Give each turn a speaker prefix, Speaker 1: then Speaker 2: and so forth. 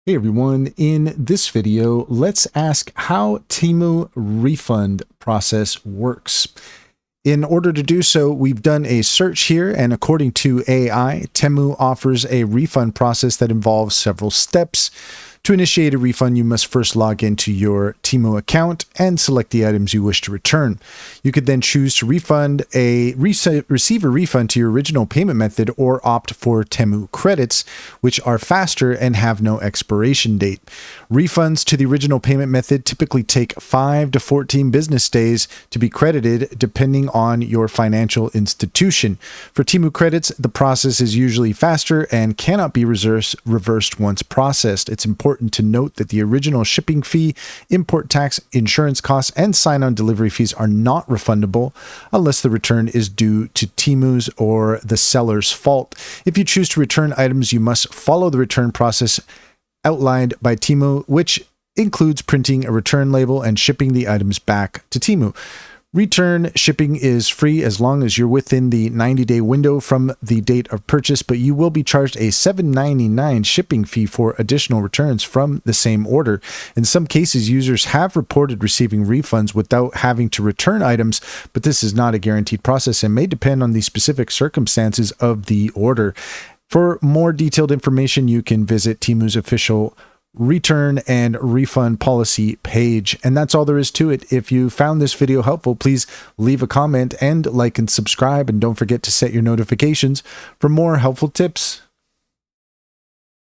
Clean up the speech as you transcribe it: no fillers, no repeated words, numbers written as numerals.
Speaker 1: Hey everyone, in this video, let's ask how Temu Refund process works. In order to do so, we've done a search here, and according to AI, Temu offers a refund process that involves several steps. To initiate a refund, you must first log into your Temu account and select the items you wish to return. You could then choose to receive a refund to your original payment method or opt for Temu credits, which are faster and have no expiration date. Refunds to the original payment method typically take 5 to 14 business days to be credited, depending on your financial institution. For Temu credits, the process is usually faster and cannot be reversed once processed. It's important to note that the original shipping fee, import tax, insurance costs, and sign-on delivery fees are not refundable unless the return is due to Temu's or the seller's fault. If you choose to return items, you must follow the return process outlined by Temu, which includes printing a return label and shipping the items back to Temu. Return shipping is free as long as you're within the 90-day window from the date of purchase, but you will be charged a $7.99 shipping fee for additional returns from the same order. In some cases, users have reported receiving refunds without having to return items, but this is not a guaranteed process and may depend on the specific circumstances of the order. For more detailed information, you can visit Temu's official return and refund policy page. And that's all there is to it. If you found this video helpful, please leave a comment and like and subscribe. And don't forget to set your notifications for more helpful tips.